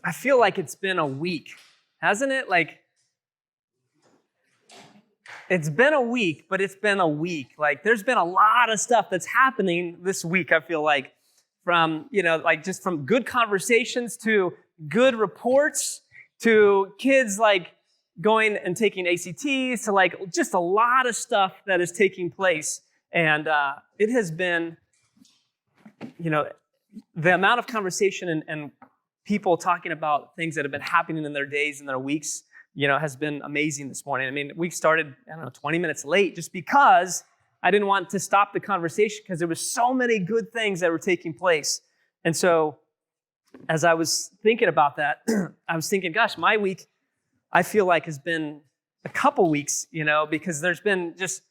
I feel like it's been a week, hasn't it? Like, it's been a week, but it's been a week. Like, there's been a lot of stuff that's happening this week, I feel like, from, like just from good conversations to good reports to kids like going and taking ACTs to like just a lot of stuff that is taking place. And it has been, the amount of conversation and people talking about things that have been happening in their days and their weeks, has been amazing this morning. I mean, we started, 20 minutes late just because I didn't want to stop the conversation because there was so many good things that were taking place. And so as I was thinking about that, I was thinking, gosh, my week, I feel like has been a couple weeks, because there's been just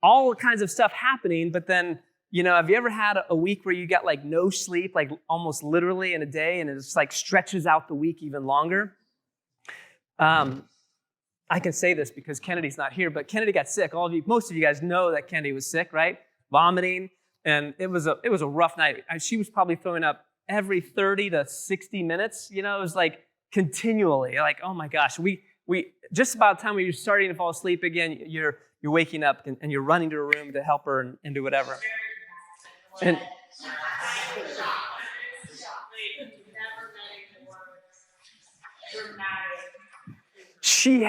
all kinds of stuff happening. But then, have you ever had a week where you got like no sleep, like almost literally in a day, and it just like stretches out the week even longer? I can say this because Kennedy's not here, but Kennedy got sick. Most of you guys know that Kennedy was sick, right? Vomiting, and it was a rough night. She was probably throwing up every 30 to 60 minutes. It was like continually, like, oh my gosh, we just about the time when you're starting to fall asleep again, you're waking up and you're running to a room to help her and do whatever. And she's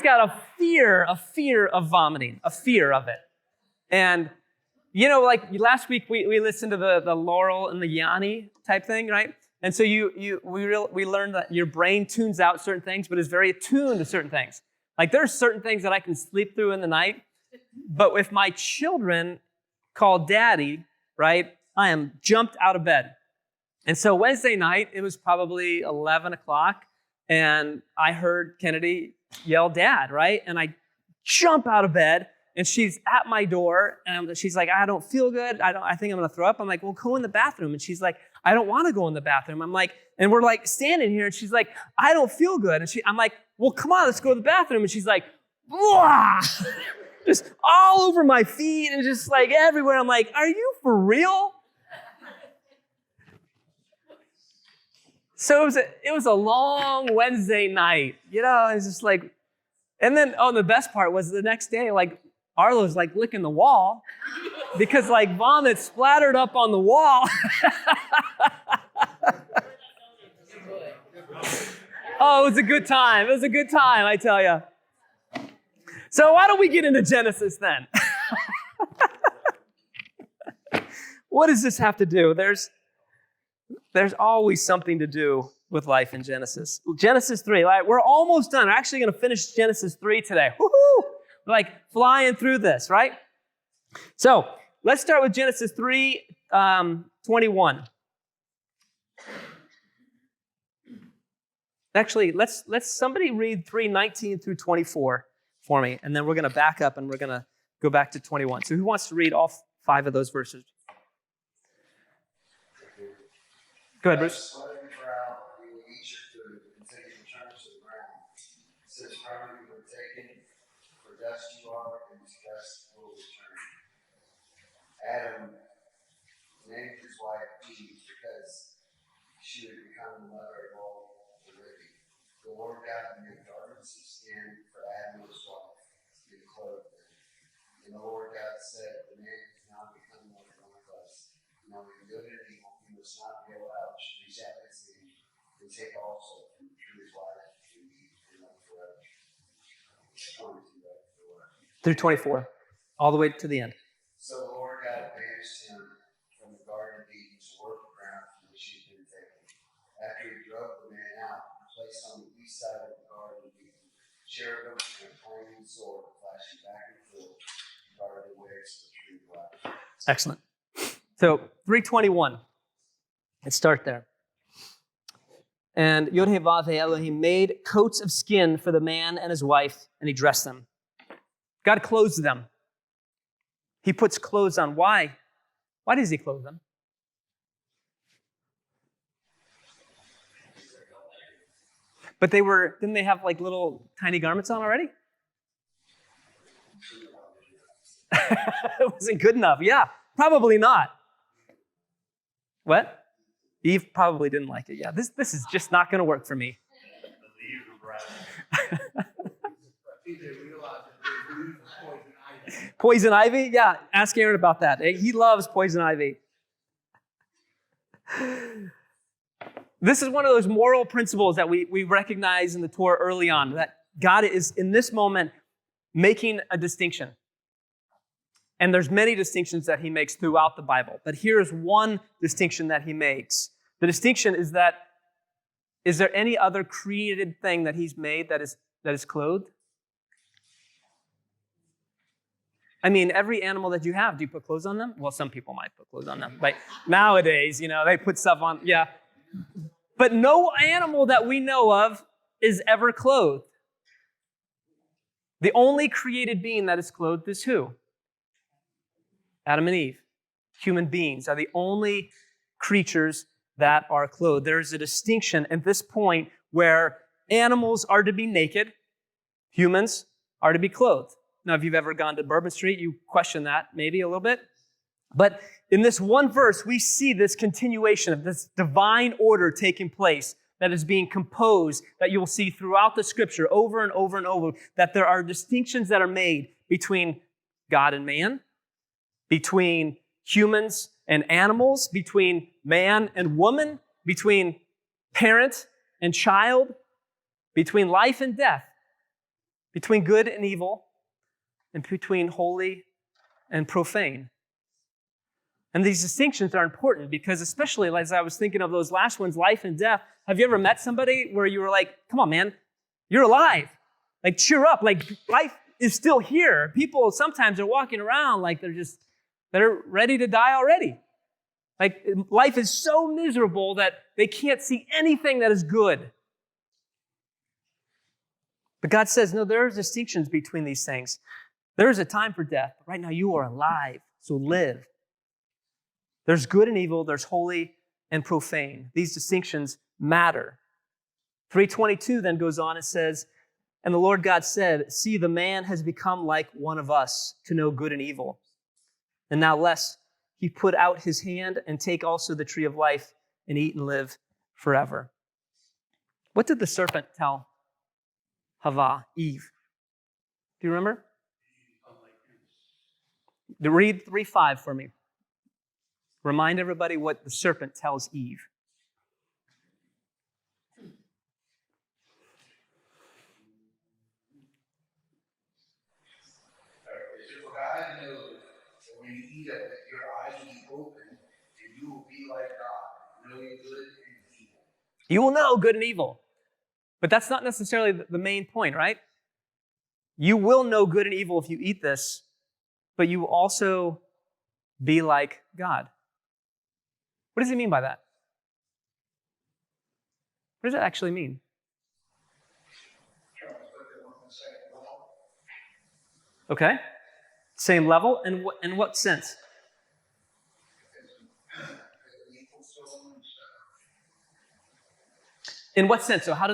got a fear of vomiting, a fear of it. And, like last week we listened to the Laurel and the Yanni type thing, right? And so we learned that your brain tunes out certain things, but is very attuned to certain things. Like there's certain things that I can sleep through in the night, but if my children call daddy, right, I am jumped out of bed. And so Wednesday night, it was probably 11 o'clock, and I heard Kennedy yell, "Dad," right? And I jump out of bed, and she's at my door, and she's like, "I don't feel good. I think I'm going to throw up." I'm like, "Well, go in the bathroom." And she's like, "I don't want to go in the bathroom." I'm like, and we're like standing here, and she's like, "I don't feel good." And I'm like, "Well, come on, let's go to the bathroom." And she's like, "Blah!" Just all over my feet and just like everywhere. I'm like, "Are you for real?" So it was a long Wednesday night, it's just like, and then, the best part was the next day, like Arlo's like licking the wall because like vomit splattered up on the wall. Oh, it was a good time. It was a good time, I tell you. So why don't we get into Genesis then? What does this have to do? There's always something to do with life in Genesis. Genesis 3, right? We're almost done. We're actually going to finish Genesis 3 today. Woohoo! We're like flying through this, right? So let's start with Genesis 3, 21. Actually, let's somebody read 3:19 through 24 for me, and then we're going to back up and we're going to go back to 21. So who wants to read all 5 of those verses? Go ahead, Bruce. Adam named his wife Eve because she would become the mother of all the living. The Lord God made garments of skin for Adam and his wife and clothed them. And the Lord God said, "The man has now become like one of us, knowing good and evil. He must not be allowed to reach out his hand and take also from the tree of life and eat and live forever." Through 24, all the way to the end. So the Lord God banished him from the Garden of Eden to work the ground from which he had been taken. After he drove the man out, he placed on the east side of the Garden of Eden cherubim and a flaming sword flashing back and forth to guard the ways of the tree of life. Excellent. So 3:21. Let's start there. And Yod-Heh-Vav Elohim made coats of skin for the man and his wife, and he dressed them. God clothes them. He puts clothes on. Why? Why does he clothe them? But didn't they have like little tiny garments on already? It wasn't good enough. Yeah, probably not. What? Eve probably didn't like it. Yeah, this is just not going to work for me. Poison ivy? Yeah, ask Aaron about that. He loves poison ivy. This is one of those moral principles that we recognize in the Torah early on, that God is, in this moment, making a distinction. And there's many distinctions that he makes throughout the Bible. But here's one distinction that he makes. The distinction is that, is there any other created thing that he's made that is clothed? I mean, every animal that you have, do you put clothes on them? Well, some people might put clothes on them. But nowadays, they put stuff on, yeah. But no animal that we know of is ever clothed. The only created being that is clothed is who? Adam and Eve. Human beings are the only creatures that are clothed. There's a distinction at this point where animals are to be naked, humans are to be clothed. Now, if you've ever gone to Bourbon Street, you question that maybe a little bit. But in this one verse, we see this continuation of this divine order taking place that is being composed, that you'll see throughout the scripture over and over and over, that there are distinctions that are made between God and man, between humans and animals, between man and woman, between parent and child, between life and death, between good and evil, and between holy and profane. And these distinctions are important because, especially as I was thinking of those last ones, life and death, have you ever met somebody where you were like, come on, man, you're alive. Like, cheer up. Like, life is still here. People sometimes are walking around like they're ready to die already. Like, life is so miserable that they can't see anything that is good. But God says, no, there are distinctions between these things. There is a time for death, but right now you are alive, so live. There's good and evil, there's holy and profane. These distinctions matter. 3:22 then goes on and says, and the Lord God said, see, the man has become like one of us to know good and evil. And now lest he put out his hand and take also the tree of life and eat and live forever. What did the serpent tell Hava, Eve? Do you remember? Read 3:5 for me. Remind everybody what the serpent tells Eve. For God knows that when you eat of it, your eyes will be open, and you will be like God, knowing good and evil. You will know good and evil. But that's not necessarily the main point, right? You will know good and evil if you eat this, but you will also be like God. What does he mean by that? What does that actually mean? Okay. Same level? In what sense? In what sense? So how?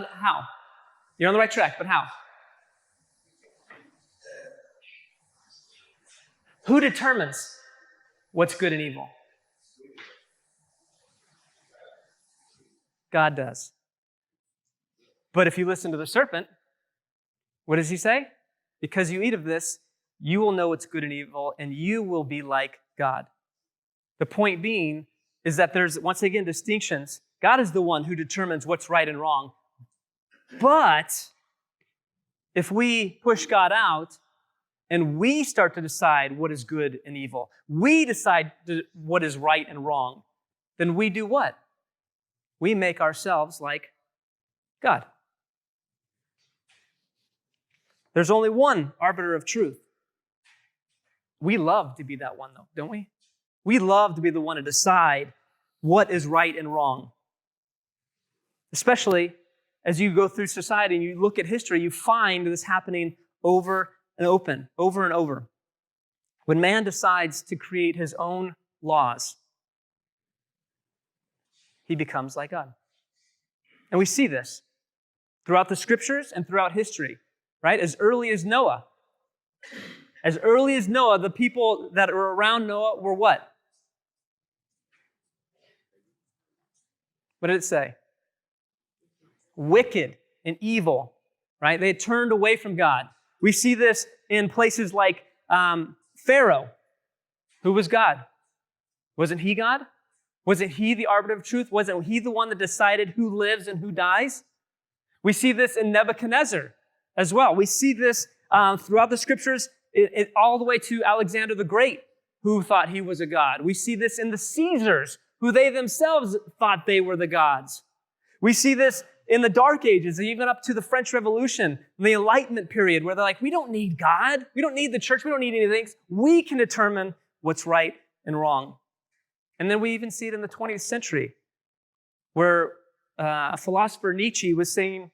You're on the right track, but how? Who determines what's good and evil? God does. But if you listen to the serpent, what does he say? Because you eat of this, you will know what's good and evil, and you will be like God. The point being is that there's, once again, distinctions. God is the one who determines what's right and wrong. But if we push God out and we start to decide what is good and evil, we decide what is right and wrong, then we do what? We make ourselves like God. There's only one arbiter of truth. We love to be that one, though, don't we? We love to be the one to decide what is right and wrong. Especially as you go through society and you look at history, you find this happening over and over. When man decides to create his own laws, he becomes like God. And we see this throughout the scriptures and throughout history, right? As early as Noah, the people that were around Noah were what? What did it say? Wicked and evil, right? They had turned away from God. We see this in places like Pharaoh. Who was God? Wasn't he God? Wasn't he the arbiter of truth? Wasn't he the one that decided who lives and who dies? We see this in Nebuchadnezzar as well. We see this throughout the scriptures, all the way to Alexander the Great, who thought he was a god. We see this in the Caesars, who they themselves thought they were the gods. We see this in the Dark Ages, even up to the French Revolution, the Enlightenment period, where they're like, we don't need God. We don't need the church. We don't need anything. We can determine what's right and wrong. And then we even see it in the 20th century, where a philosopher, Nietzsche, was saying,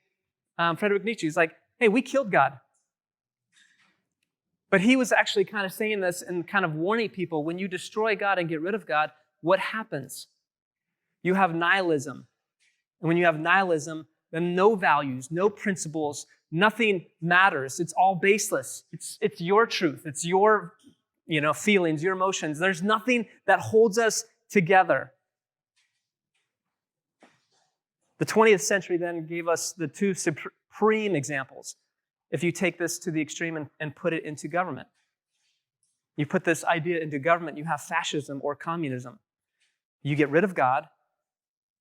Friedrich Nietzsche, he's like, hey, we killed God. But he was actually kind of saying this and kind of warning people, when you destroy God and get rid of God, what happens? You have nihilism. And when you have nihilism, then no values, no principles, nothing matters. It's all baseless. It's your truth. It's your, feelings, your emotions. There's nothing that holds us together. The 20th century then gave us the two supreme examples. If you take this to the extreme and put it into government. You put this idea into government, you have fascism or communism. You get rid of God,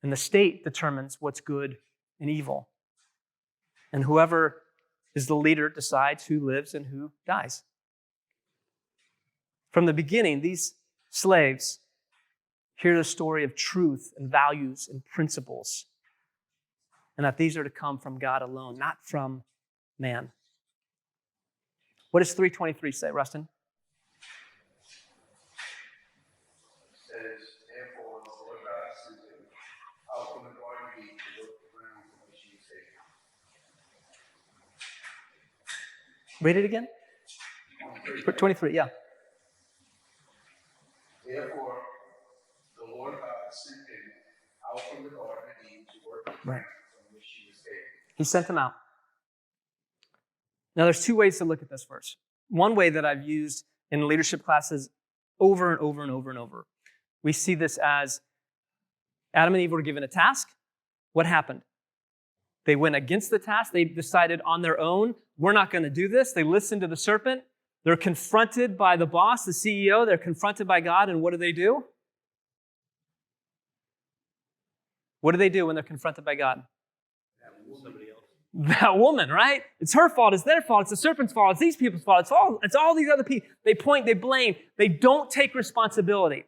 and the state determines what's good and evil. And whoever is the leader decides who lives and who dies. From the beginning, these slaves hear the story of truth and values and principles, and that these are to come from God alone, not from man. What does 3:23 say, Rustin? Read it again. 23, yeah. Therefore, the Lord God sent him out from the Garden of Eden to work the ground from which she was taken. He sent them out. Now, there's two ways to look at this verse. One way that I've used in leadership classes over and over and over and over. We see this as Adam and Eve were given a task. What happened? They went against the task. They decided on their own, we're not going to do this. They listened to the serpent. They're confronted by the boss, the CEO. They're confronted by God. And what do? What do when they're confronted by God? That woman, right? It's her fault. It's their fault. It's the serpent's fault. It's these people's fault. It's all these other people. They point, they blame. They don't take responsibility.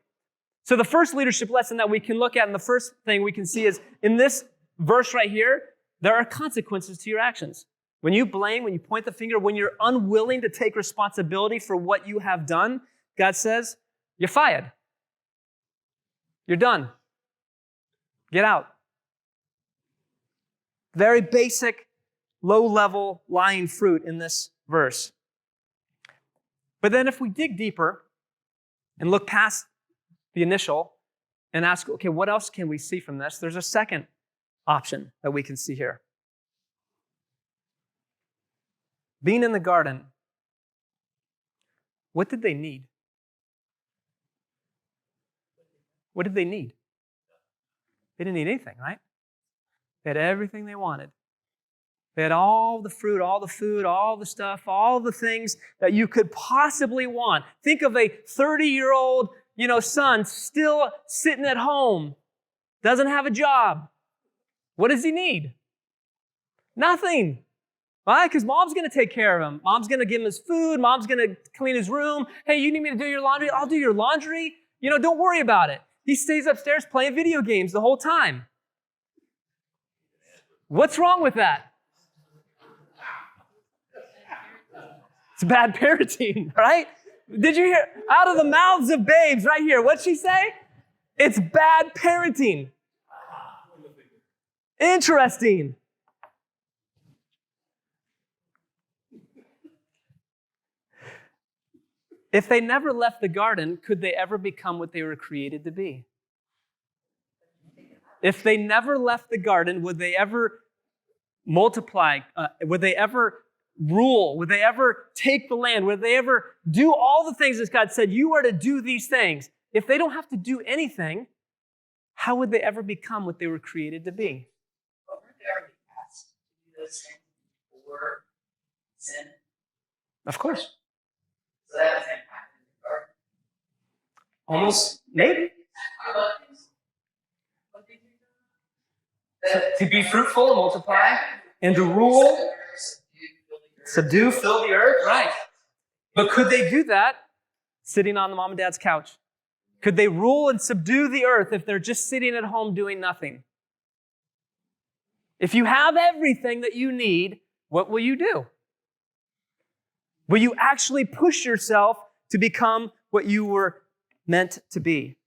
So the first leadership lesson that we can look at, and the first thing we can see is in this verse right here, there are consequences to your actions. When you blame, when you point the finger, when you're unwilling to take responsibility for what you have done, God says, you're fired. You're done. Get out. Very basic, low-level lying fruit in this verse. But then if we dig deeper and look past the initial and ask, okay, what else can we see from this? There's a second option that we can see here. Being in the garden, what did they need? What did they need? They didn't need anything, right? They had everything they wanted. They had all the fruit, all the food, all the stuff, all the things that you could possibly want. Think of a 30-year-old, son still sitting at home, doesn't have a job. What does he need? Nothing. Why? Because mom's going to take care of him. Mom's going to give him his food. Mom's going to clean his room. Hey, you need me to do your laundry? I'll do your laundry. Don't worry about it. He stays upstairs playing video games the whole time. What's wrong with that? It's bad parenting, right? Did you hear? Out of the mouths of babes right here. What'd she say? It's bad parenting. Interesting. If they never left the garden, could they ever become what they were created to be? If they never left the garden, would they ever multiply? Would they ever rule? Would they ever take the land? Would they ever do all the things that God said, you are to do these things? If they don't have to do anything, how would they ever become what they were created to be? But weren't they already asked to do those things before sin? Of course. So that was happening in the garden. Almost, maybe. What did you do? To be fruitful and multiply and to rule, subdue, fill the earth. Right. But could they do that sitting on the mom and dad's couch? Could they rule and subdue the earth if they're just sitting at home doing nothing? If you have everything that you need, what will you do? Will you actually push yourself to become what you were meant to be?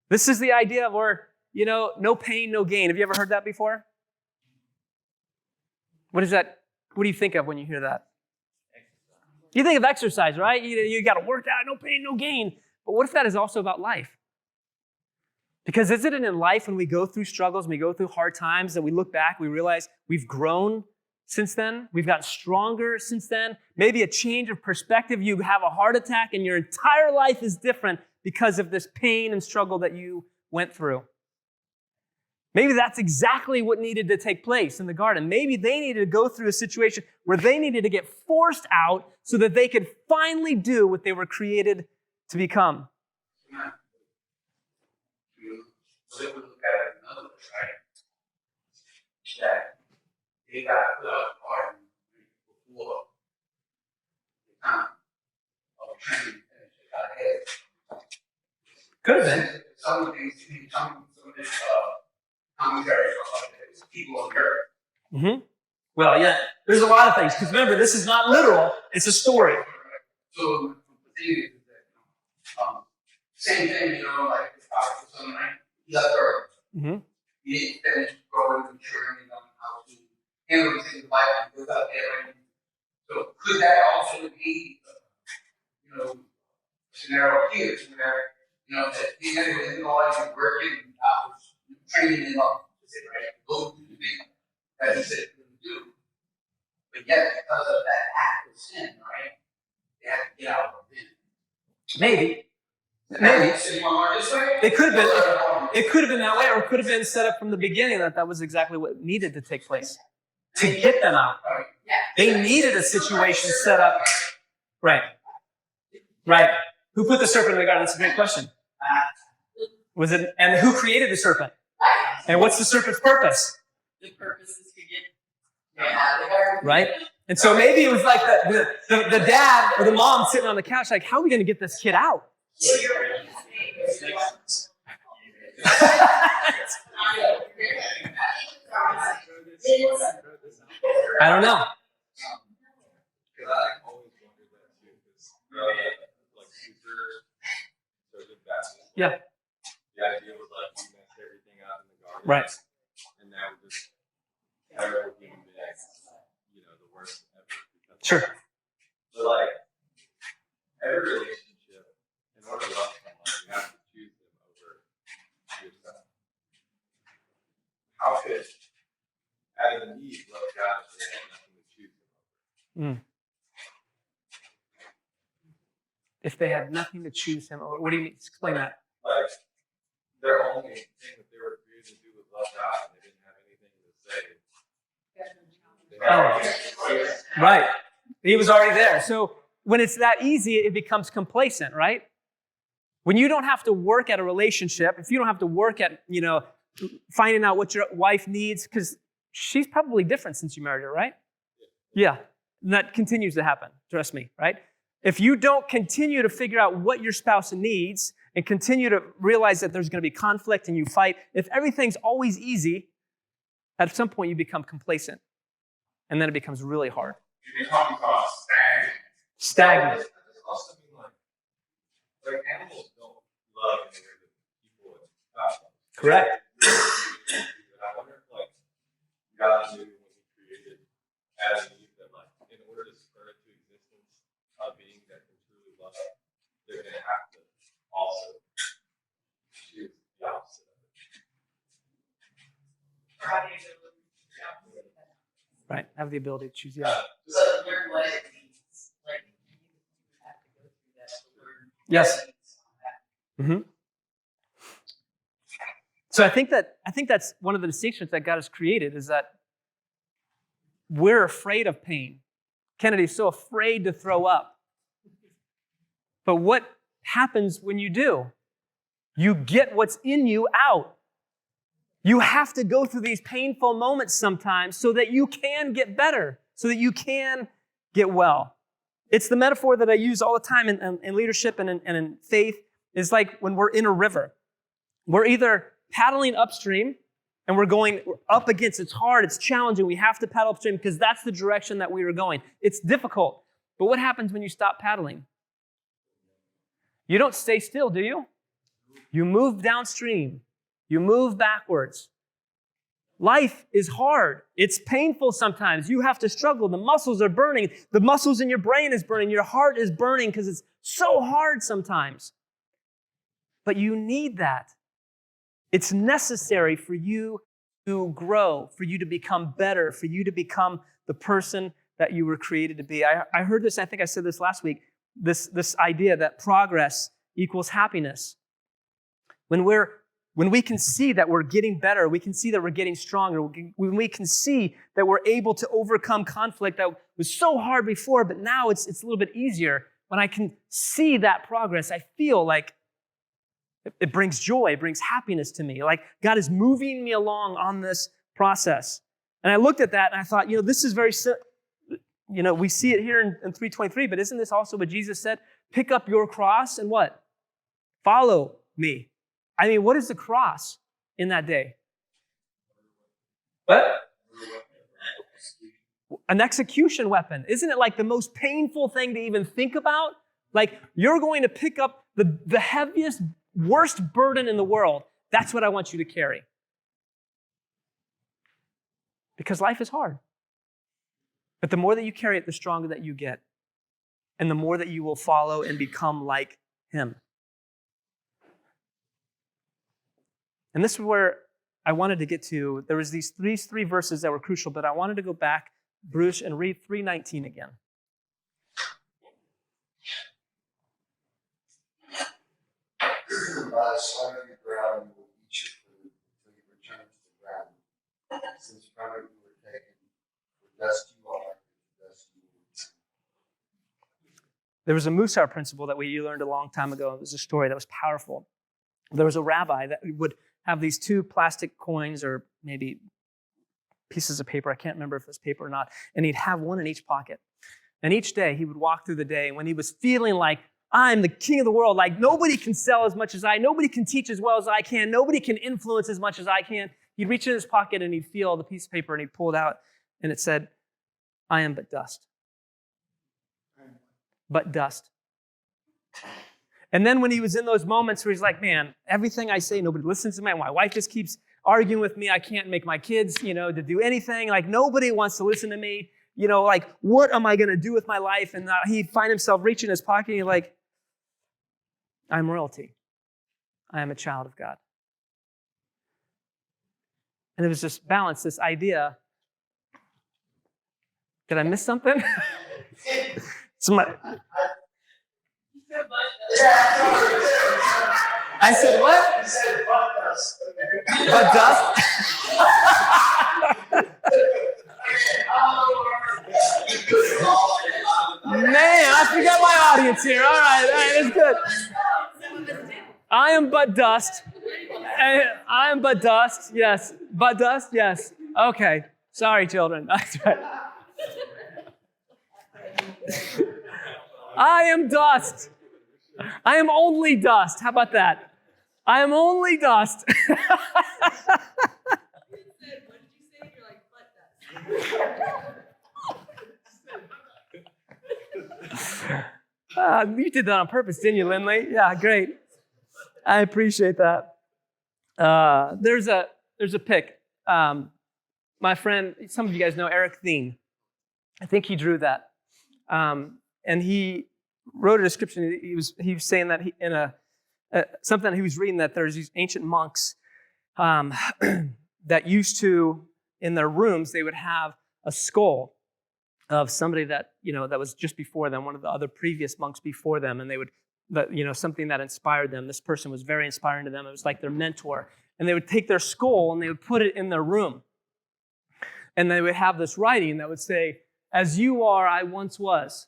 This is the idea of where, no pain, no gain. Have you ever heard that before? What is that? What do you think of when you hear that? You think of exercise, right? You got to work out, no pain, no gain. But what if that is also about life? Because isn't it in life when we go through struggles, when we go through hard times, that we look back, we realize we've grown since then? We've gotten stronger since then? Maybe a change of perspective. You have a heart attack and your entire life is different because of this pain and struggle that you went through. Maybe that's exactly what needed to take place in the garden. Maybe they needed to go through a situation where they needed to get forced out so that they could finally do what they were created to become. So they would look at it another way, right? That they got put out of the garden before the time of training and got ahead. Could have been. Some of these, some of this commentaries are like this, people on earth. Mm-hmm. Well, yeah, there's a lot of things. Because remember, this is not literal. It's a story. So the thing is that same thing, like this prodigal son, right? He left early. Mm-hmm. He didn't finish growing, maturing, and knowing how to handle things in life and live out there. Right? So could that also be, a scenario here where, that he had been going and working hours, training him up, right? Go do the thing that he said he couldn't do. But yet, because of that act of sin, right, they had to get out of it. Maybe. It could have been. It could have been that way, or it could have been set up from the beginning that was exactly what needed to take place to get them out. They needed a situation set up. Right. Right. Who put the serpent in the garden? That's a great question. Was it? And who created the serpent? And what's the serpent's purpose? The purpose is to get right? And so maybe it was like the dad or the mom sitting on the couch, like, how are we going to get this kid out? I don't know. Because I always wondered that too, because like super basketball. Yeah. The idea was like we messed everything up in the garden. Right. And now we're just terrible human beings, the worst ever. Sure. So like every relationship, in order to love someone, you have to choose them over yourself. How could Adam and Eve love God if they had nothing to choose them over? If they had nothing to choose him over, what do you mean? Explain that. Like, their only thing that they were created to do was love God, and they didn't have anything to say. Right. He was already there. So when it's that easy, it becomes complacent, right? When you don't have to work at a relationship, if you don't have to work at, finding out what your wife needs, because she's probably different since you married her, right? Yeah. And that continues to happen. Trust me, right? If you don't continue to figure out what your spouse needs and continue to realize that there's going to be conflict and you fight, if everything's always easy, at some point you become complacent. And then it becomes really hard. You become Stagnant. It also mean like animals don't love and they're the people with God. Correct. I wonder if God knew when He created Adam and Eve that in order to spur into existence a being that can truly love, they're going to have to also choose the opposite of it. Right. Have the ability to choose the other. So learn what it means. Like you have to go through that to learn. Yes. Mm-hmm. So I think that's one of the distinctions that God has created is that we're afraid of pain. Kennedy's so afraid to throw up. But what happens when you do? You get what's in you out. You have to go through these painful moments sometimes so that you can get better, so that you can get well. It's the metaphor that I use all the time in leadership and in faith. Is like when we're in a river. We're either paddling upstream and we're going up against, it's hard, it's challenging, we have to paddle upstream because that's the direction that we are going. It's difficult. But what happens when you stop paddling? You don't stay still, do you? You move downstream. You move backwards. Life is hard. It's painful sometimes. You have to struggle. The muscles are burning. The muscles in your brain is burning. Your heart is burning because it's so hard sometimes. But you need that. It's necessary for you to grow, for you to become better, for you to become the person that you were created to be. I heard this, I think I said this last week, this idea that progress equals happiness. When we can see that we're getting better, we can see that we're getting stronger, when we can see that we're able to overcome conflict that was so hard before, but now it's a little bit easier, when I can see that progress, I feel like it brings joy, it brings happiness to me. Like God is moving me along on this process. And I looked at that and I thought, this is very, we see it here in 3:23, but isn't this also what Jesus said? Pick up your cross and what? Follow me. I mean, what is the cross in that day? What? An execution weapon. Isn't it like the most painful thing to even think about? Like you're going to pick up the heaviest, worst burden in the world. That's what I want you to carry. Because life is hard. But the more that you carry it, the stronger that you get. And the more that you will follow and become like him. And this is where I wanted to get to. There was these three verses that were crucial, but I wanted to go back, Bruce, and read 3:19 again. By the sweat of your brow you will eat your food until you return to the ground. Since from it you were taken, for dust you are, for dust you will return. There was a Musar principle that we learned a long time ago. It was a story that was powerful. There was a rabbi that would have these two plastic coins or maybe pieces of paper. I can't remember if it was paper or not. And he'd have one in each pocket. And each day he would walk through the day. And when he was feeling like, I'm the king of the world, like nobody can sell as much as I, nobody can teach as well as I can, nobody can influence as much as I can, he'd reach in his pocket and he'd feel the piece of paper and he'd pull it out and it said, I am but dust. But dust. And then when he was in those moments where he's like, man, everything I say, nobody listens to me. My wife just keeps arguing with me. I can't make my kids, to do anything. Like nobody wants to listen to me. Like what am I going to do with my life? And he'd find himself reaching in his pocket and he's like, I'm royalty. I am a child of God. And it was just balance, this idea. Did I miss something? I said what? You said but dust. But dust? Man, I forgot my audience here. All right, that's good. I am but dust. I am but dust. Yes. But dust? Yes. Okay. Sorry, children. That's right. I am dust. I am only dust. How about that? I am only dust. You did that on purpose, didn't you, Lindley? Yeah, great. I appreciate that. There's a pic. My friend, some of you guys know Eric Thien. I think he drew that. And he wrote a description. He was saying that in something he was reading, that there's these ancient monks that used to, in their rooms, they would have a skull of somebody that, that was just before them, one of the other previous monks before them, and they would, something that inspired them. This person was very inspiring to them. It was like their mentor. and they would take their skull and they would put it in their room. And they would have this writing that would say, "As you are, I once was.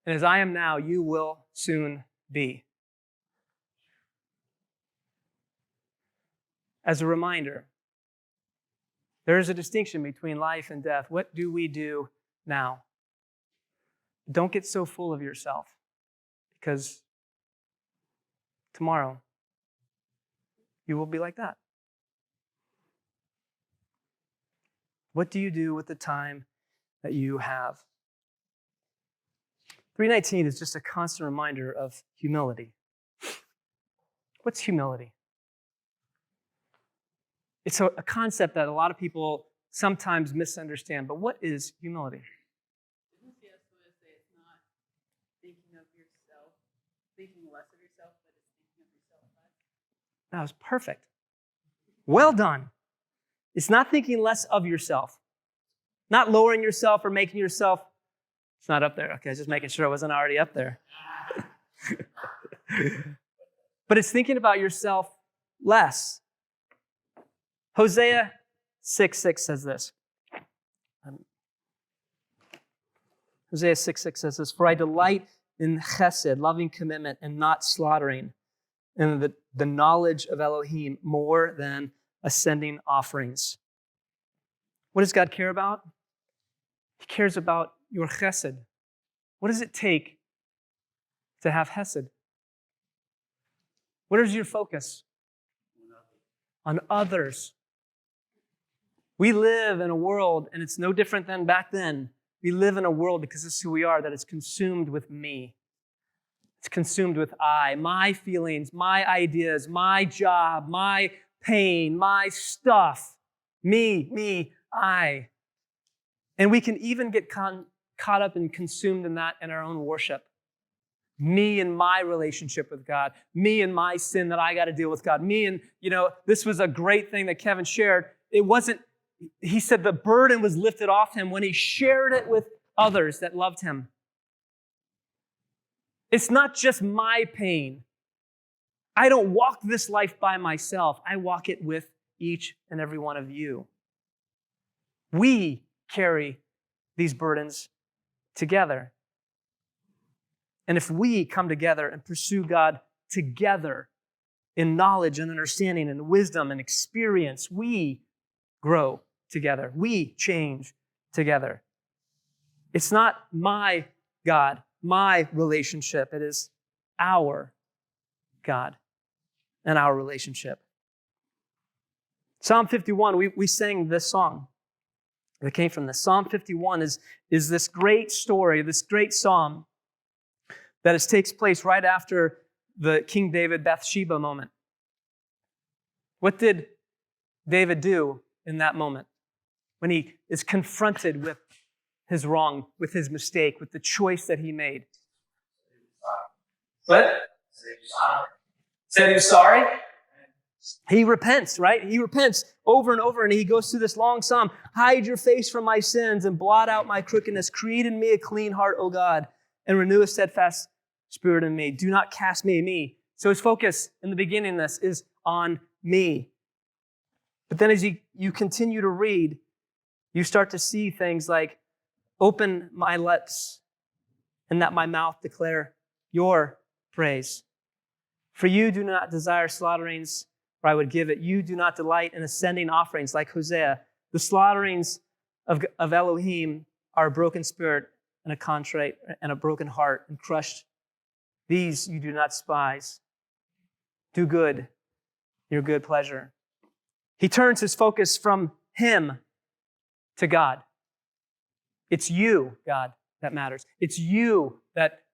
And as I am now, you will soon be." As a reminder, there is a distinction between life and death. What do we do now? Don't get so full of yourself, because tomorrow you will be like that. What do you do with the time that you have? 319 is just a constant reminder of humility. What's humility? It's a concept that a lot of people sometimes misunderstand, but what is humility? Didn't C.S. Lewis say it's not thinking of yourself, thinking less of yourself, but it's thinking of yourself less? That was perfect. Well done. It's not thinking less of yourself, not lowering yourself or making yourself. It's not up there. Okay, I was just making sure it wasn't already up there. But it's thinking about yourself less. Hosea 6:6 says this. Hosea 6:6 says this, "For I delight in chesed, loving commitment, and not slaughtering, and the knowledge of Elohim more than ascending offerings." What does God care about? He cares about your chesed. What does it take to have chesed? What is your focus? On others. We live in a world, and it's no different than back then. We live in a world, because this is who we are, that is consumed with me. It's consumed with I, my feelings, my ideas, my job, my pain, my stuff. Me, I. And we can even get caught up and consumed in that in our own worship. Me and my relationship with God. Me and my sin that I got to deal with God. Me and, this was a great thing that Kevin shared. He said the burden was lifted off him when he shared it with others that loved him. It's not just my pain. I don't walk this life by myself. I walk it with each and every one of you. We carry these burdens together. And if we come together and pursue God together in knowledge and understanding and wisdom and experience, we grow together. We change together. It's not my God, my relationship. It is our God and our relationship. Psalm 51, we sang this song that came from this. Psalm 51 is this great story, this great psalm that takes place right after the King David Bathsheba moment. What did David do in that moment when he is confronted with his wrong, with his mistake, with the choice that he made? What? Said he was sorry? He repents, right? He repents over and over, and he goes through this long psalm. "Hide your face from my sins and blot out my crookedness. Create in me a clean heart, O God, and renew a steadfast spirit in me. Do not cast me. So his focus in the beginning of this is on me. But then as you continue to read, you start to see things like, "Open my lips, and that my mouth declare your praise. For you do not desire slaughterings, or I would give it. You do not delight in ascending offerings," like Hosea. The slaughterings of Elohim are a broken spirit and a contrite and a broken heart and crushed. These you do not despise. Do good, your good pleasure. He turns his focus from him to God. It's you, God, that matters. It's you that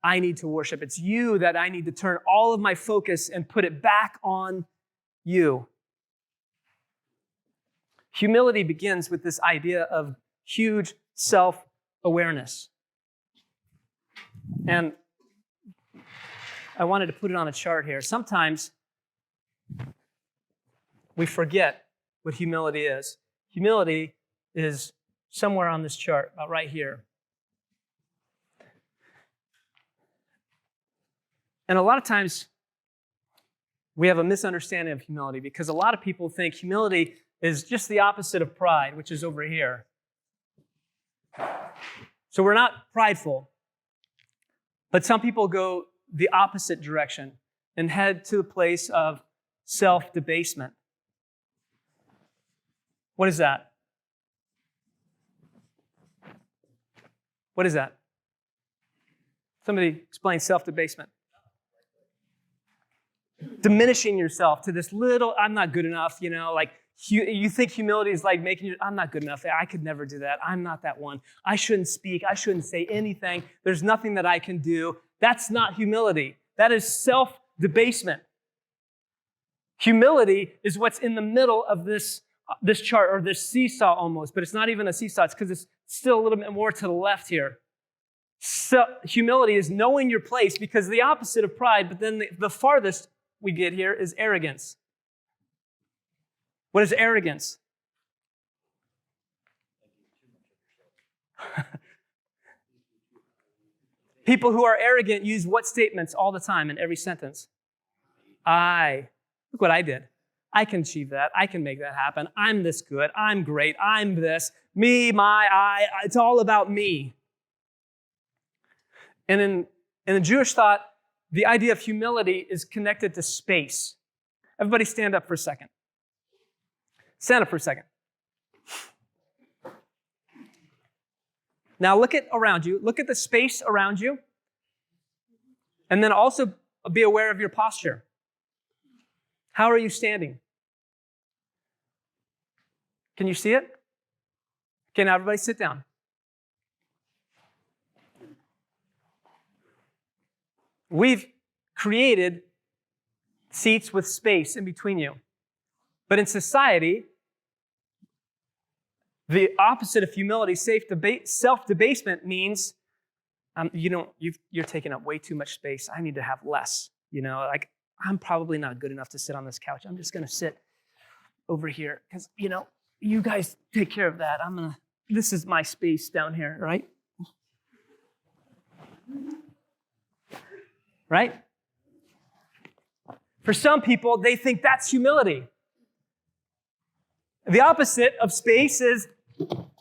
I need to worship. It's you that I need to turn all of my focus and put it back on you. Humility begins with this idea of huge self-awareness. And I wanted to put it on a chart here. Sometimes we forget what humility is. Humility is somewhere on this chart, about right here. And a lot of times we have a misunderstanding of humility because a lot of people think humility is just the opposite of pride, which is over here. So we're not prideful, but some people go the opposite direction and head to the place of self-debasement. What is that? What is that? Somebody explain self-debasement. Diminishing yourself to this little, I'm not good enough, like you think humility is like making you, I'm not good enough. I could never do that. I'm not that one. I shouldn't speak. I shouldn't say anything. There's nothing that I can do. That's not humility. That is self-debasement. Humility is what's in the middle of this chart, or this seesaw almost, but it's not even a seesaw. It's because it's still a little bit more to the left here. So humility is knowing your place, because the opposite of pride, but then the farthest we get here is arrogance. What is arrogance? People who are arrogant use what statements all the time in every sentence? Look what I did. I can achieve that. I can make that happen. I'm this good. I'm great. I'm this. Me, my, I. It's all about me. And in the Jewish thought, the idea of humility is connected to space. Everybody stand up for a second. Stand up for a second. Now look at around you. Look at the space around you. And then also be aware of your posture. How are you standing? Can you see it? Okay, now everybody sit down. We've created seats with space in between you. But in society, the opposite of humility, self-debasement, means you're taking up way too much space. I need to have less. Like I'm probably not good enough to sit on this couch. I'm just going to sit over here because you guys take care of that. This is my space down here, right? Right? For some people, they think that's humility. The opposite of space is, all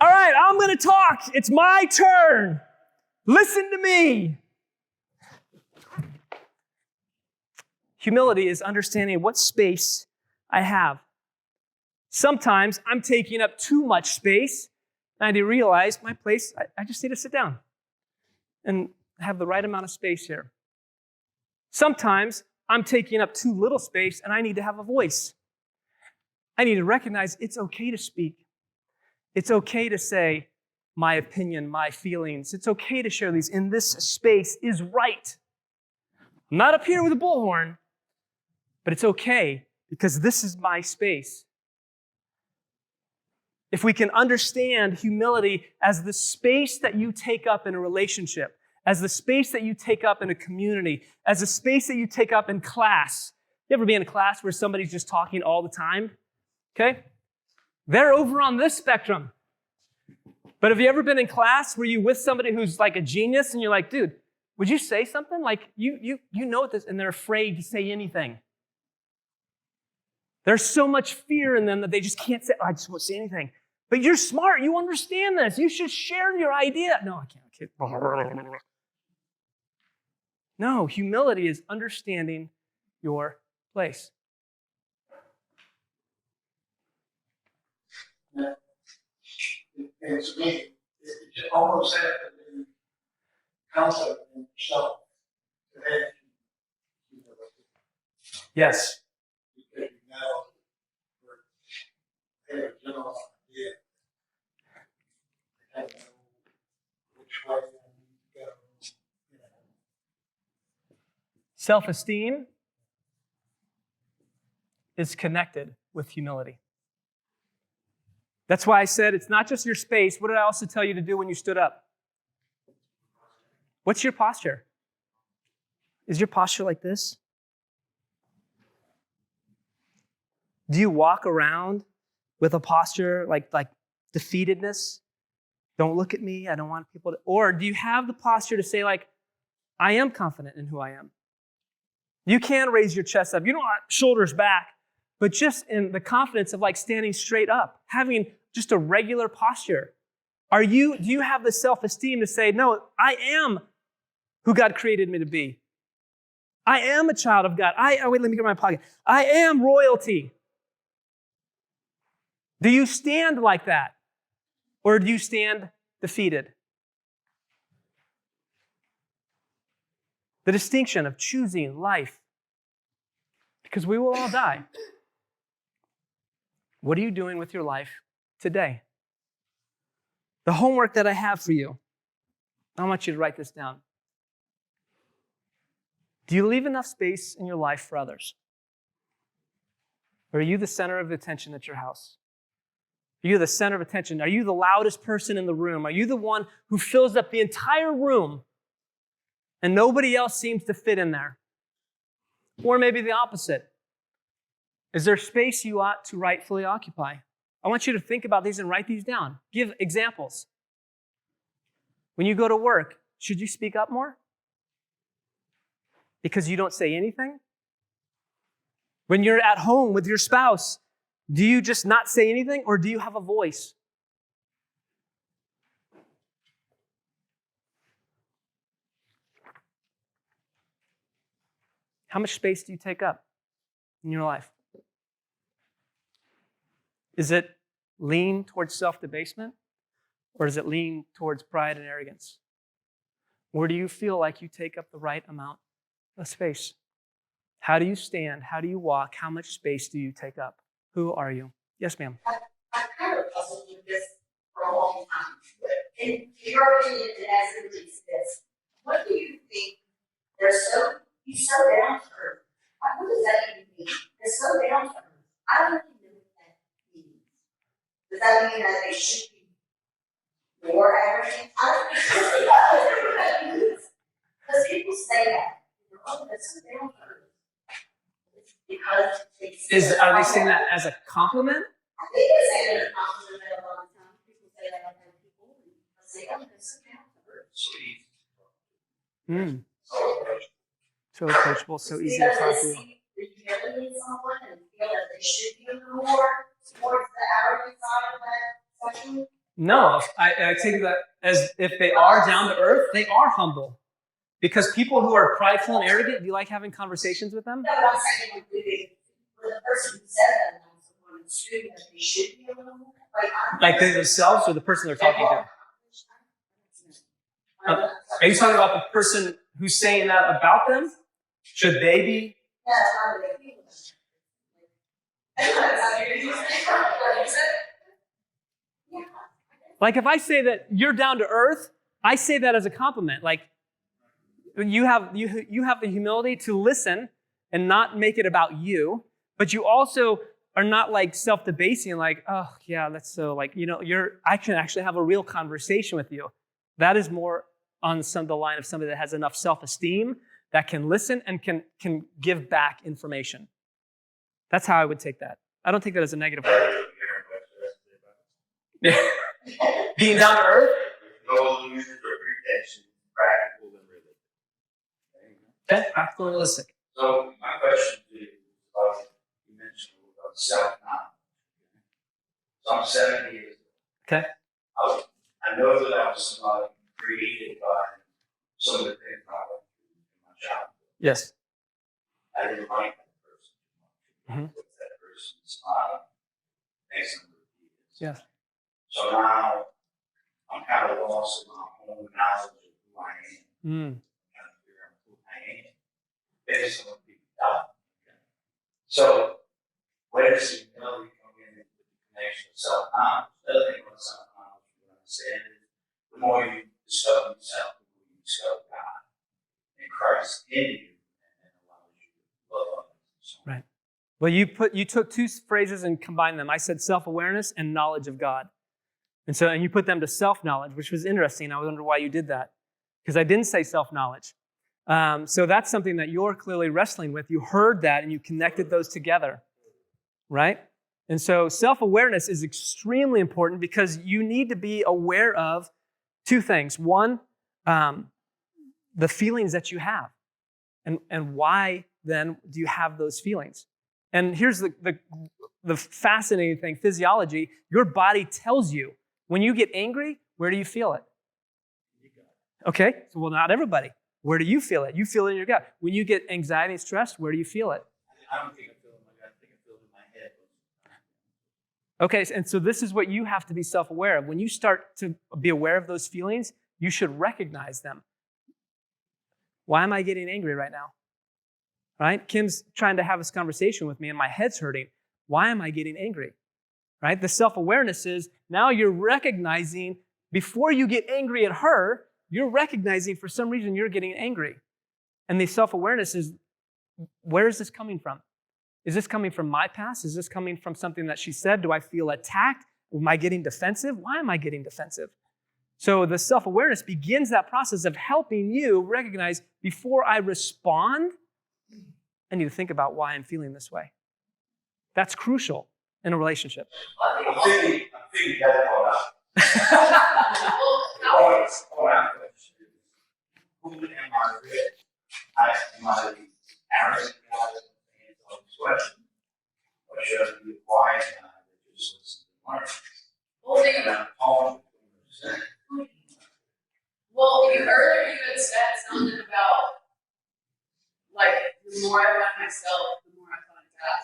right, I'm going to talk. It's my turn. Listen to me. Humility is understanding what space I have. Sometimes I'm taking up too much space, and I need to realize my place, I just need to sit down and have the right amount of space here. Sometimes I'm taking up too little space, and I need to have a voice. I need to recognize it's okay to speak. It's okay to say my opinion, my feelings. It's okay to share these. And this space is right. I'm not up here with a bullhorn, but it's okay because this is my space. If we can understand humility as the space that you take up in a relationship, as the space that you take up in a community, as the space that you take up in class. You ever be in a class where somebody's just talking all the time? Okay? They're over on this spectrum. But have you ever been in class where you're with somebody who's like a genius and you're like, dude, would you say something? Like, you know this, and they're afraid to say anything. There's so much fear in them that they just can't say, I just won't say anything. But you're smart. You understand this. You should share your idea. No, I can't. No, humility is understanding your place. And to me, it almost had the concept in yourself to have humility. Yes. Because you now have a general idea. I know which way I need to go. Self-esteem is connected with humility. That's why I said it's not just your space. What did I also tell you to do when you stood up? What's your posture? Is your posture like this? Do you walk around with a posture like defeatedness? Don't look at me. I don't want people to. Or do you have the posture to say, like, I am confident in who I am? You can raise your chest up. You don't want shoulders back, but just in the confidence of like standing straight up, having just a regular posture. Do you have the self-esteem to say, no, I am who God created me to be. I am a child of God. Wait, let me get my pocket. I am royalty. Do you stand like that? Or do you stand defeated? The distinction of choosing life. Because we will all die. What are you doing with your life today? The homework that I have for you, I want you to write this down. Do you leave enough space in your life for others? Or are you the center of attention at your house? Are you the center of attention? Are you the loudest person in the room? Are you the one who fills up the entire room and nobody else seems to fit in there? Or maybe the opposite. Is there space you ought to rightfully occupy? I want you to think about these and write these down. Give examples. When you go to work, should you speak up more? Because you don't say anything? When you're at home with your spouse, do you just not say anything, or do you have a voice? How much space do you take up in your life? Is it lean towards self-debasement, or does it lean towards pride and arrogance? Or do you feel like you take up the right amount of space? How do you stand? How do you walk? How much space do you take up? Who are you? Yes, ma'am. I've kind of puzzled with this for a long time. In your opinion, it as it is this. What do you think? He's so down to earth. What does that even mean? They're so down to earth. I don't even know what that means. Does that mean that they should be more average? I don't know what that means. Because people say that. Oh, they're so down to earth. It's because Are they saying that as a compliment? I think they say that a compliment a lot of times. People say that about other people. I say, oh, they're so down to earth. So approachable, so easy to Because talk they to. see the humility in someone and feel that they should be a little more towards the arrogant side of that section. No, I take that as if they are down to earth, they are humble. Because people who are prideful and arrogant, do you like having conversations with them? No, but I'm saying like with the person who said that on someone assuming that they should be a little more. Like they themselves or the person they're talking to? Are you talking about the person who's saying that about them? Should they be? Yeah, that's not what they feel. Yeah. Like if I say that you're down to earth, I say that as a compliment. Like you have the humility to listen and not make it about you, but you also are not like self-debasing, like, oh yeah, that's so like, I can actually have a real conversation with you. That is more on the line of somebody that has enough self-esteem that can listen and can give back information. That's how I would take that. I don't take that as a negative word. Being down to earth? No illusions or pretensions, practical and realistic. Okay, practical and realistic. So my question to you is about, you mentioned about self-knowledge. So I'm 70 years old. Okay. I know that I was somebody created by some of the things I went through in my childhood. Yes. I didn't like that person too much. With that person's next number of years. Yes. So now I'm kind of lost in my own knowledge of who I am. Trying to figure out who I am based on what people tell me. So where does humility come in with the connection of self-knowledge? The other thing about self-knowledge, what I'm saying is the more you discover yourself, the more you discover God and Christ in you, and then allows you to love others. Right. Well, you took two phrases and combined them. I said self-awareness and knowledge of God. And you put them to self-knowledge, which was interesting. I wonder why you did that. Because I didn't say self-knowledge. So that's something that you're clearly wrestling with. You heard that and you connected those together, right? And so self-awareness is extremely important because you need to be aware of two things. One, the feelings that you have and why then do you have those feelings? And here's the fascinating thing, physiology, your body tells you when you get angry, where do you feel it? Okay, so well, not everybody. Where do you feel it? You feel it in your gut. When you get anxiety and stress, where do you feel it? I don't think I feel it in my gut, I think I feel it in my head. Okay, and so this is what you have to be self-aware of. When you start to be aware of those feelings, you should recognize them. Why am I getting angry right now? Right? Kim's trying to have this conversation with me and my head's hurting. Why am I getting angry? Right? The self-awareness is now you're recognizing, before you get angry at her, you're recognizing for some reason you're getting angry. And the self-awareness is, where is this coming from? Is this coming from my past? Is this coming from something that she said? Do I feel attacked? Am I getting defensive? Why am I getting defensive? So the self-awareness begins that process of helping you recognize, before I respond, I need to think about why I'm feeling this way. That's crucial in a relationship. I'm thinking that all out. Well, Always, who am I with? Am I arrogant guy that answers all these questions? Or should I be a quiet guy that just listens to learn? well, And I'm calling Well, earlier you had said something about, like, the more I find myself, the more I find God.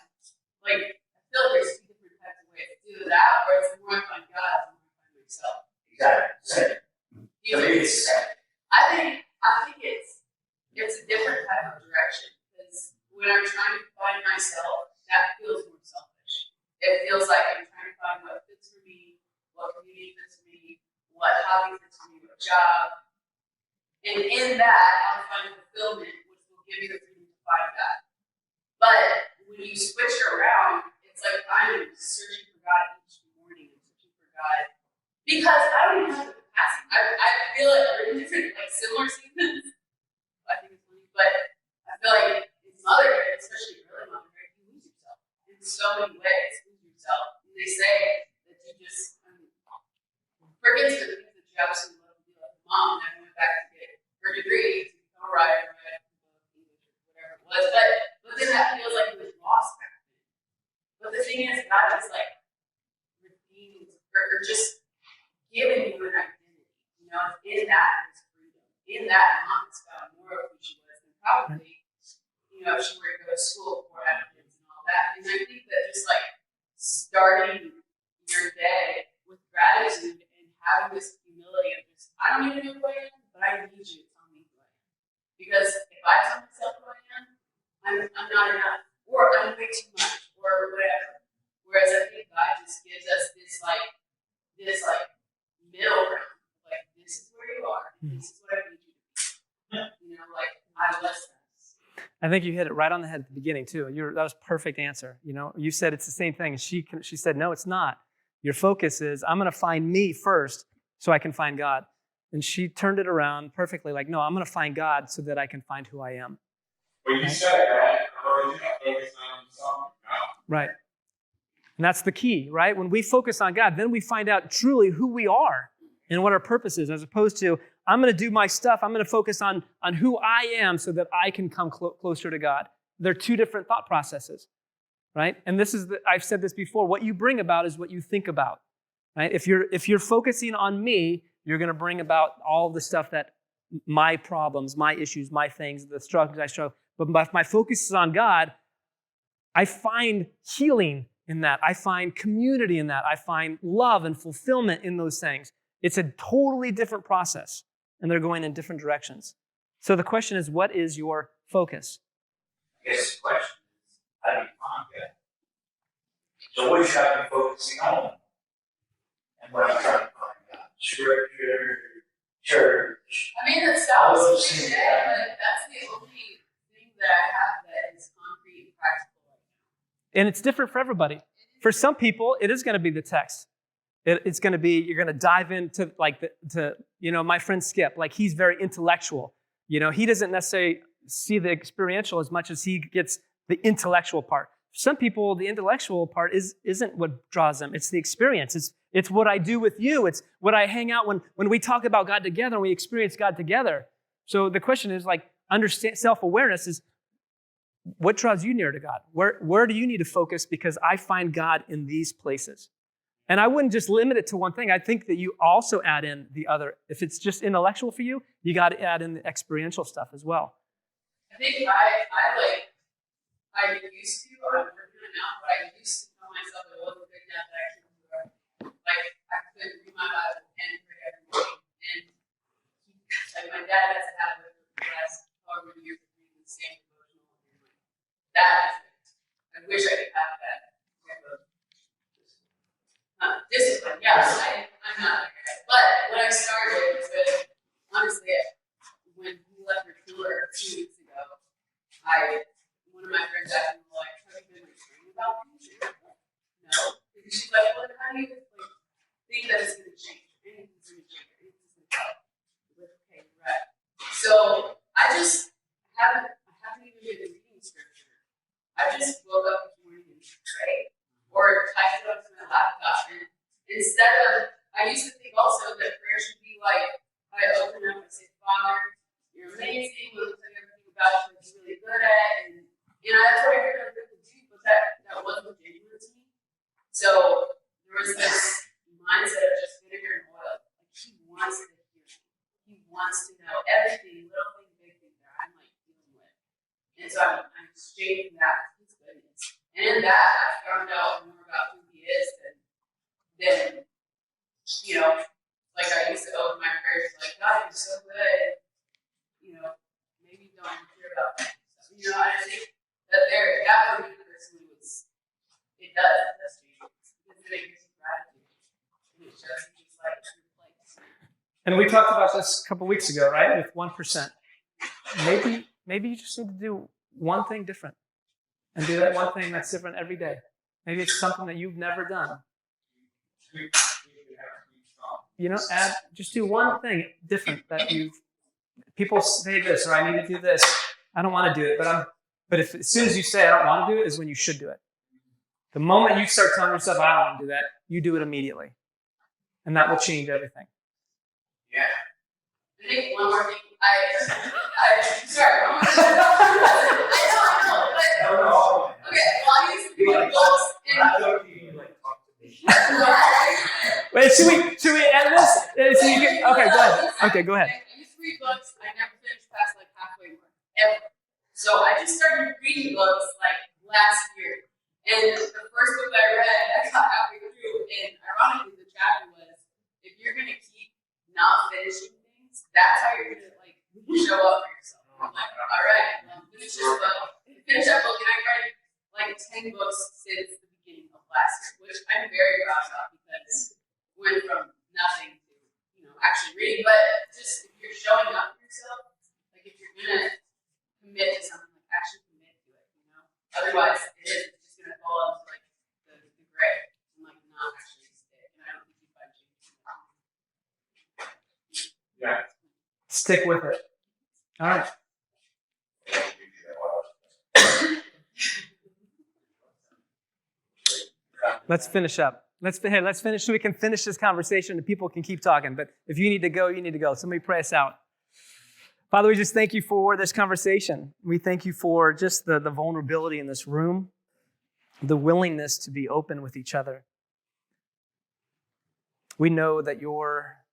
Like, I feel like there's two different types of ways to do that, where it's the more I find God, the more I find myself. exactly. Do you To me, think? it's the same. I think it's a different type of direction, because when I'm trying to find myself, that feels more selfish. It feels like I'm trying to find what fits for me, what community fits for me, what hobby fits for me, what job. And in that, I'll find fulfillment, which will give me the freedom to find that. But when you switch it around, it's like I'm searching for God each morning, and searching for God. Because I don't even have the capacity. I feel like we're in different, like, similar seasons. I think it's funny, but I feel like in motherhood, especially early motherhood, you lose yourself in so many ways. Lose yourself. And they say that you just forget to the things that you absolutely love to do. Like mom, and I went back to get her degree to become a writer, English, or whatever it was. But then that feels like it was lost back then. But the thing is, God is like redeemed or just giving you an identity. You know, in that is freedom. In that, mom has found more of who she was than probably, you know, if she were to go to school for kids and all that. And I think that just like starting your day with gratitude and having this humility of just, I don't even know who I am, but I need you to tell me who I am. Because if I tell myself who I am, I'm not enough, or I'm way too much, or whatever. Whereas I think God just gives us this middle ground, like, this is where you are, and this is what I need you to be. You know, like, I bless us. I think you hit it right on the head at the beginning too. That was a perfect answer. You know, you said it's the same thing. And she said, no, it's not. Your focus is, I'm going to find me first so I can find God. And she turned it around perfectly. Like, no, I'm going to find God so that I can find who I am. When you said it, right? Focus on yourself. Right. And that's the key, right? When we focus on God, then we find out truly who we are and what our purpose is, as opposed to, I'm going to do my stuff. I'm going to focus on who I am so that I can come closer to God. They're two different thought processes, right? And I've said this before, what you bring about is what you think about, right? If you're focusing on me, you're going to bring about all the stuff that my problems, my issues, my things, the struggles I struggle. But if my focus is on God, I find healing in that. I find community in that. I find love and fulfillment in those things. It's a totally different process, and they're going in different directions. So the question is, what is your focus? I guess the question is, how do you find God? So what should I be focusing on? And what I'm trying to find God? Scripture, church. I mean, it All sounds those cliche, things. but that's the only thing that I have that is concrete and practical. And it's different for everybody. For some people, it is going to be the text. It's going to be, you're going to dive into my friend Skip, like he's very intellectual. You know, he doesn't necessarily see the experiential as much as he gets the intellectual part. For some people, the intellectual part isn't what draws them. It's the experience. It's what I do with you. It's what I hang out when we talk about God together and we experience God together. So the question is like, understand self-awareness is, What draws you near to God? Where do you need to focus? Because I find God in these places. And I wouldn't just limit it to one thing. I think that you also add in the other. If it's just intellectual for you, you got to add in the experiential stuff as well. I think I used to, I'm working on it now, but I used to tell myself it wasn't good enough that I couldn't do it. Like, I couldn't read my Bible and pray every morning. And like my dad has had it for the last however many years of reading the same devotional every morning. That is it. I wish I could have that type of discipline. Yeah, I'm not like that. But when I started with, honestly, when we left your tour 2 weeks ago, one of my friends asked me, like, have you been reading about things? No. Because she's like, well, how do you think that it's going to change? Anything's going to change. Anything's going to help. Okay, right. So I haven't even been reading scripture. I just woke up this morning and prayed, or typed it up to my laptop. And instead of, I used to think also that prayer should be like, I open up and say, Father, you're amazing. Let me tell you everything about you that you're really good at. And that's what I heard other people do, but that wasn't genuine to me. So there was this mindset of just vinegar and oil. Like, he wants to hear me. He wants to know everything, little thing, big thing that I'm like dealing with. And so I'm exchanging that with his goodness. And in that, I found out more about who he is than like I used to open my prayers like, God, you're so good. Maybe you don't care about that. I think that that for me personally it does change. Because it gives you gratitude. And it shows you just like your place. And we talked about this a couple weeks ago, right? With 1%. Maybe you just need to do one thing different. And do that one thing that's different every day. Maybe it's something that you've never done. Just do one thing different that people say this, or I need to do this. I don't want to do it, but as soon as you say I don't want to do it is when you should do it. The moment you start telling yourself I don't want to do that, you do it immediately. And that will change everything. Yeah. I think one more thing, sorry, one more thing. I know, but, okay, well, I used to read books, Wait, should we end this? Okay, go ahead. Okay, go ahead. I used to read books, I never finished past like halfway mark, ever. So I just started reading books like last year. And the first book I read, I got halfway through, and ironically the chapter was, if you're gonna keep not finishing things, that's how you're gonna like show up for yourself. I'm like, all right, well, finish this book. Finish that book, and I read like 10 books since the beginning of last year, which I'm very proud about because we went from nothing to actually reading. But just if you're showing up for yourself, like if you're gonna commit to something, like actually commit to it, Otherwise, it's just gonna fall into like the gray and like not actually stick. And I don't think you find change. Yeah. Stick with it. All right. Let's finish up. Let's finish so we can finish this conversation and people can keep talking. But if you need to go, you need to go. Somebody pray us out. Father, we just thank you for this conversation. We thank you for just the vulnerability in this room, the willingness to be open with each other. We know that your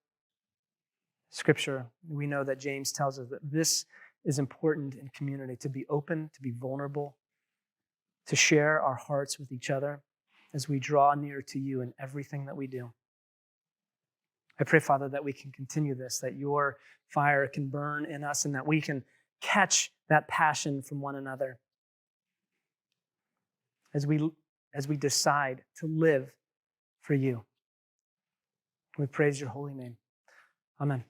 scripture, we know that James tells us that this is important in community, to be open, to be vulnerable, to share our hearts with each other as we draw near to you in everything that we do. I pray, Father, that we can continue this, that your fire can burn in us and that we can catch that passion from one another as we decide to live for you. We praise your holy name. Amen.